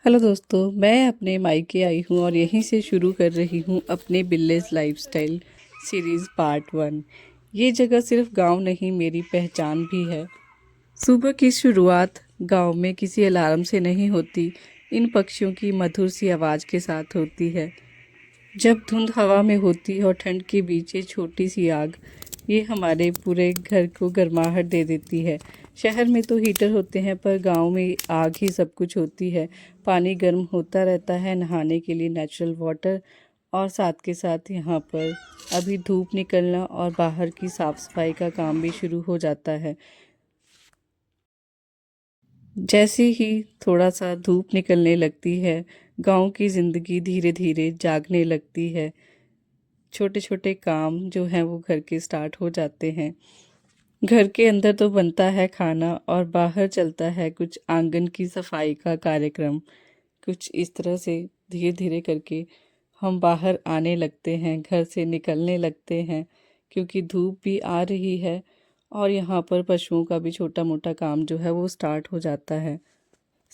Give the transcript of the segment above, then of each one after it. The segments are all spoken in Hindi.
हेलो दोस्तों, मैं अपने मायके आई हूँ और यहीं से शुरू कर रही हूँ अपने विलेज लाइफस्टाइल सीरीज़ पार्ट 1। ये जगह सिर्फ गांव नहीं, मेरी पहचान भी है। सुबह की शुरुआत गांव में किसी अलार्म से नहीं होती, इन पक्षियों की मधुर सी आवाज़ के साथ होती है। जब धुंध हवा में होती है और ठंड के बीच ये छोटी सी आग, ये हमारे पूरे घर को गर्माहट दे देती है। शहर में तो हीटर होते हैं, पर गांव में आग ही सब कुछ होती है। पानी गर्म होता रहता है, नहाने के लिए नेचुरल वाटर, और साथ के साथ यहाँ पर अभी धूप निकलना और बाहर की साफ सफाई का काम भी शुरू हो जाता है। जैसे ही थोड़ा सा धूप निकलने लगती है, गांव की ज़िंदगी धीरे धीरे जागने लगती है। छोटे छोटे काम जो हैं वो घर के स्टार्ट हो जाते हैं। घर के अंदर तो बनता है खाना और बाहर चलता है कुछ आंगन की सफाई का कार्यक्रम। कुछ इस तरह से धीरे धीरे करके हम बाहर आने लगते हैं, घर से निकलने लगते हैं, क्योंकि धूप भी आ रही है और यहाँ पर पशुओं का भी छोटा मोटा काम जो है वो स्टार्ट हो जाता है।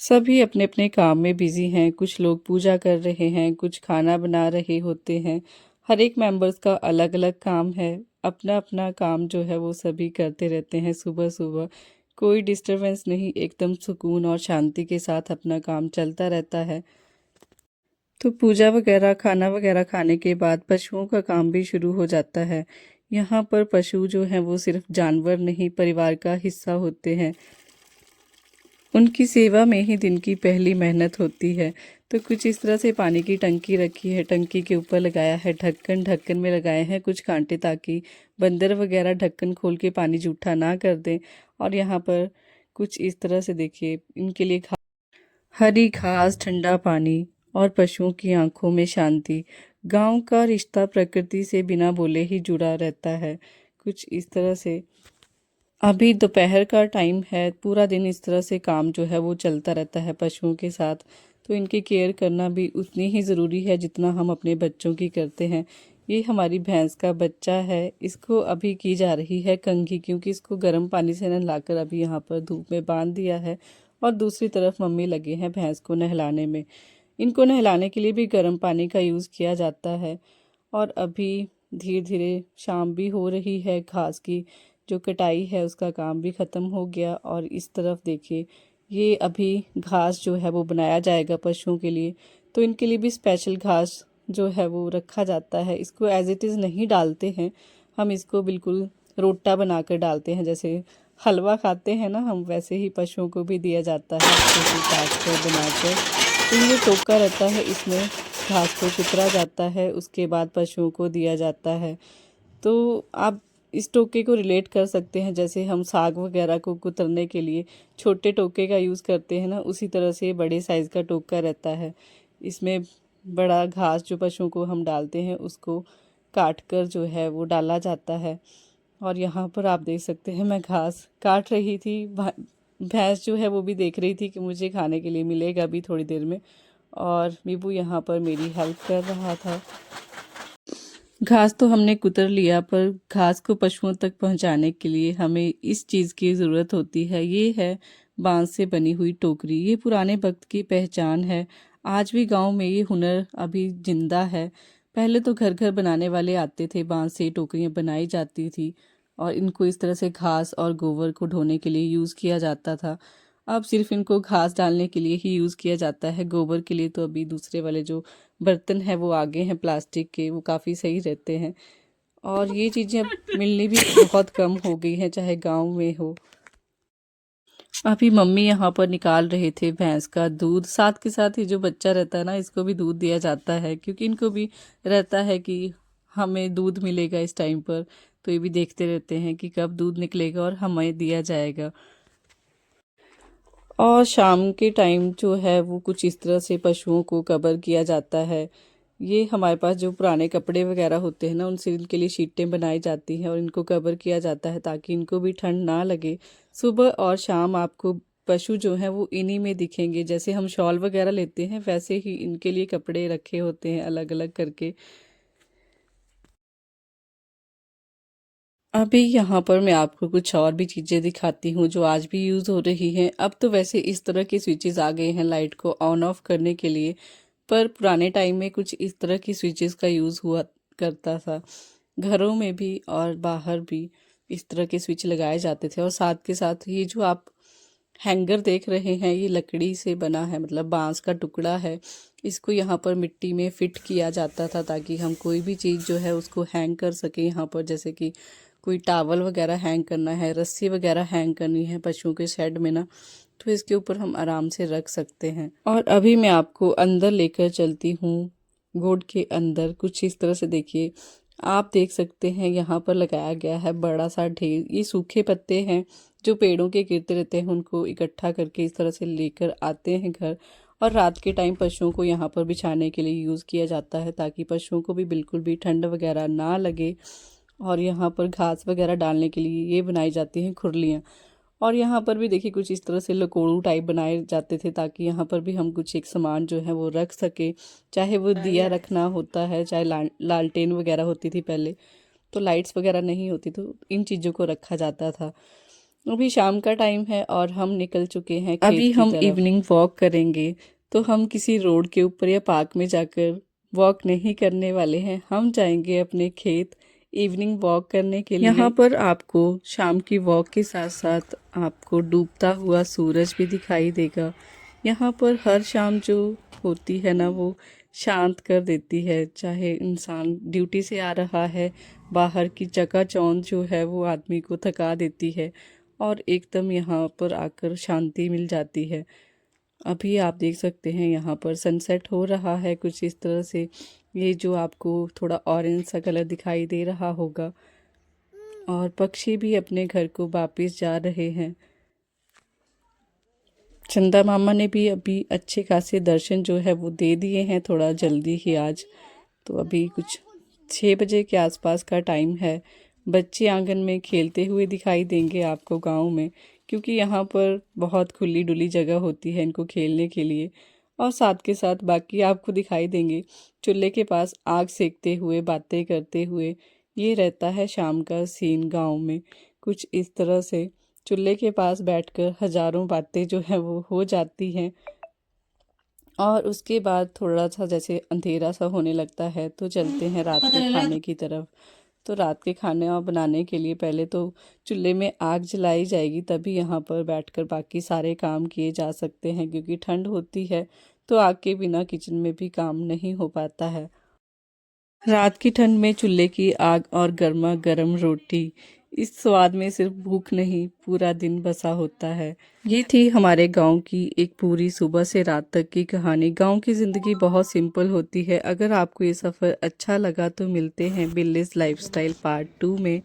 सभी अपने अपने काम में बिजी हैं, कुछ लोग पूजा कर रहे हैं, कुछ खाना बना रहे होते हैं। हर एक मेंबर्स का अलग अलग काम है, अपना अपना काम जो है वो सभी करते रहते हैं। सुबह सुबह कोई डिस्टरबेंस नहीं, एकदम सुकून और शांति के साथ अपना काम चलता रहता है। तो पूजा वगैरह खाना वगैरह खाने के बाद पशुओं का काम भी शुरू हो जाता है। यहाँ पर पशु जो हैं वो सिर्फ जानवर नहीं, परिवार का हिस्सा होते हैं। उनकी सेवा में ही दिन की पहली मेहनत होती है। तो कुछ इस तरह से पानी की टंकी रखी है, टंकी के ऊपर लगाया है ढक्कन, ढक्कन में लगाए हैं कुछ कांटे ताकि बंदर वगैरह ढक्कन खोल के पानी जूठा ना कर दें। और यहाँ पर कुछ इस तरह से देखिए, इनके लिए हरी घास, ठंडा पानी और पशुओं की आंखों में शांति। गांव का रिश्ता प्रकृति से बिना बोले ही जुड़ा रहता है। कुछ इस तरह से अभी दोपहर का टाइम है, पूरा दिन इस तरह से काम जो है वो चलता रहता है पशुओं के साथ। तो इनकी केयर करना भी उतनी ही ज़रूरी है जितना हम अपने बच्चों की करते हैं। ये हमारी भैंस का बच्चा है, इसको अभी की जा रही है कंघी, क्योंकि इसको गर्म पानी से नहलाकर अभी यहाँ पर धूप में बांध दिया है। और दूसरी तरफ मम्मी लगे हैं भैंस को नहलाने में। इनको नहलाने के लिए भी गर्म पानी का यूज़ किया जाता है। और अभी धीरे धीरे शाम भी हो रही है, घास की जो कटाई है उसका काम भी ख़त्म हो गया। और इस तरफ देखिए, ये अभी घास जो है वो बनाया जाएगा पशुओं के लिए। तो इनके लिए भी स्पेशल घास जो है वो रखा जाता है। इसको एज इट इज़ नहीं डालते हैं, हम इसको बिल्कुल रोटा बनाकर डालते हैं। जैसे हलवा खाते हैं ना हम, वैसे ही पशुओं को भी दिया जाता है, छोटी काट कर बनाकर। तो ये टोका रहता है, इसमें घास को कुतरा जाता है, उसके बाद पशुओं को दिया जाता है। तो आप इस टोके को रिलेट कर सकते हैं, जैसे हम साग वगैरह को कुतरने के लिए छोटे टोके का यूज़ करते हैं ना, उसी तरह से बड़े साइज़ का टोका रहता है। इसमें बड़ा घास जो पशुओं को हम डालते हैं उसको काट कर जो है वो डाला जाता है। और यहाँ पर आप देख सकते हैं, मैं घास काट रही थी, भैंस जो है वो भी देख रही थी कि मुझे खाने के लिए मिलेगा अभी थोड़ी देर में। और मीबू यहाँ पर मेरी हेल्प कर रहा था। घास तो हमने कुतर लिया, पर घास को पशुओं तक पहुंचाने के लिए हमें इस चीज़ की ज़रूरत होती है। ये है बांस से बनी हुई टोकरी। ये पुराने वक्त की पहचान है। आज भी गांव में ये हुनर अभी जिंदा है। पहले तो घर घर बनाने वाले आते थे, बांस से टोकरियाँ बनाई जाती थी और इनको इस तरह से घास और गोबर को ढोने के लिए यूज़ किया जाता था। अब सिर्फ इनको घास डालने के लिए ही यूज़ किया जाता है। गोबर के लिए तो अभी दूसरे वाले जो बर्तन हैं वो आगे हैं प्लास्टिक के, वो काफ़ी सही रहते हैं। और ये चीज़ें अब मिलनी भी बहुत कम हो गई हैं, चाहे गांव में हो। अभी मम्मी यहाँ पर निकाल रहे थे भैंस का दूध, साथ के साथ ही जो बच्चा रहता है ना, इसको भी दूध दिया जाता है, क्योंकि इनको भी रहता है कि हमें दूध मिलेगा इस टाइम पर। तो ये भी देखते रहते हैं कि कब दूध निकलेगा और हमें दिया जाएगा। और शाम के टाइम जो है वो कुछ इस तरह से पशुओं को कवर किया जाता है। ये हमारे पास जो पुराने कपड़े वगैरह होते हैं ना, उनसे इनके लिए शीटें बनाई जाती हैं और इनको कवर किया जाता है ताकि इनको भी ठंड ना लगे। सुबह और शाम आपको पशु जो हैं वो इन्हीं में दिखेंगे। जैसे हम शॉल वगैरह लेते हैं, वैसे ही इनके लिए कपड़े रखे होते हैं अलग अलग करके। अभी यहाँ पर मैं आपको कुछ और भी चीज़ें दिखाती हूँ जो आज भी यूज़ हो रही हैं। अब तो वैसे इस तरह के स्विचेस आ गए हैं लाइट को ऑन ऑफ करने के लिए, पर पुराने टाइम में कुछ इस तरह की स्विचेस का यूज़ हुआ करता था। घरों में भी और बाहर भी इस तरह के स्विच लगाए जाते थे। और साथ के साथ ये जो आप हैंगर देख रहे हैं, ये लकड़ी से बना है, मतलब बांस का टुकड़ा है। इसको यहाँ पर मिट्टी में फिट किया जाता था ताकि हम कोई भी चीज़ जो है उसको हैंग कर सकें यहाँ पर। जैसे कि कोई टावल वगैरह हैंग करना है, रस्सी वगैरह हैंग करनी है पशुओं के शेड में ना, तो इसके ऊपर हम आराम से रख सकते हैं। और अभी मैं आपको अंदर लेकर चलती हूँ। गोड के अंदर कुछ इस तरह से देखिए, आप देख सकते हैं यहाँ पर लगाया गया है बड़ा सा ढेर। ये सूखे पत्ते हैं जो पेड़ों के गिरते रहते हैं, उनको इकट्ठा करके इस तरह से लेकर आते हैं घर। और रात के टाइम पशुओं को यहाँ पर बिछाने के लिए यूज़ किया जाता है ताकि पशुओं को भी बिल्कुल भी ठंड वगैरह ना लगे। और यहाँ पर घास वगैरह डालने के लिए ये बनाई जाती हैं खुरलियाँ। और यहाँ पर भी देखिए कुछ इस तरह से लकोड़ू टाइप बनाए जाते थे ताकि यहाँ पर भी हम कुछ एक सामान जो है वो रख सके। चाहे वो दिया रखना होता है, चाहे लालटेन वगैरह होती थी पहले, तो लाइट्स वगैरह नहीं होती तो इन चीज़ों को रखा जाता था। अभी शाम का टाइम है और हम निकल चुके हैं खेत अभी की हम तरफ। इवनिंग वॉक करेंगे, तो हम किसी रोड के ऊपर या पार्क में जाकर वॉक नहीं करने वाले हैं, हम जाएंगे अपने खेत इवनिंग वॉक करने के लिए। यहाँ पर आपको शाम की वॉक के साथ साथ आपको डूबता हुआ सूरज भी दिखाई देगा। यहाँ पर हर शाम जो होती है ना, वो शांत कर देती है। चाहे इंसान ड्यूटी से आ रहा है, बाहर की चकाचौंध जो है वो आदमी को थका देती है और एकदम यहाँ पर आकर शांति मिल जाती है। अभी आप देख सकते हैं यहाँ पर सनसेट हो रहा है कुछ इस तरह से। ये जो आपको थोड़ा ऑरेंज सा कलर दिखाई दे रहा होगा। और पक्षी भी अपने घर को वापस जा रहे हैं। चंदा मामा ने भी अभी अच्छे खासे दर्शन जो है वो दे दिए हैं, थोड़ा जल्दी ही आज। तो अभी कुछ 6 बजे के आसपास का टाइम है। बच्चे आंगन में खेलते हुए दिखाई देंगे आपको गांव में, क्योंकि यहाँ पर बहुत खुली डुली जगह होती है इनको खेलने के लिए। और साथ के साथ बाकी आपको दिखाई देंगे चूल्हे के पास आग सेकते हुए, बातें करते हुए। ये रहता है शाम का सीन गांव में। कुछ इस तरह से चूल्हे के पास बैठकर हजारों बातें जो है वो हो जाती हैं। और उसके बाद थोड़ा सा जैसे अंधेरा सा होने लगता है तो चलते हैं रात के खाने की तरफ। तो रात के खाने और बनाने के लिए पहले तो चूल्हे में आग जलाई जाएगी, तभी यहाँ पर बैठकर बाकी सारे काम किए जा सकते हैं, क्योंकि ठंड होती है तो आग के बिना किचन में भी काम नहीं हो पाता है। रात की ठंड में चूल्हे की आग और गर्मा गर्म रोटी, इस स्वाद में सिर्फ भूख नहीं पूरा दिन बसा होता है। ये थी हमारे गांव की एक पूरी सुबह से रात तक की कहानी। गांव की ज़िंदगी बहुत सिंपल होती है। अगर आपको ये सफ़र अच्छा लगा तो मिलते हैं बिल्लिस लाइफस्टाइल पार्ट 2 में।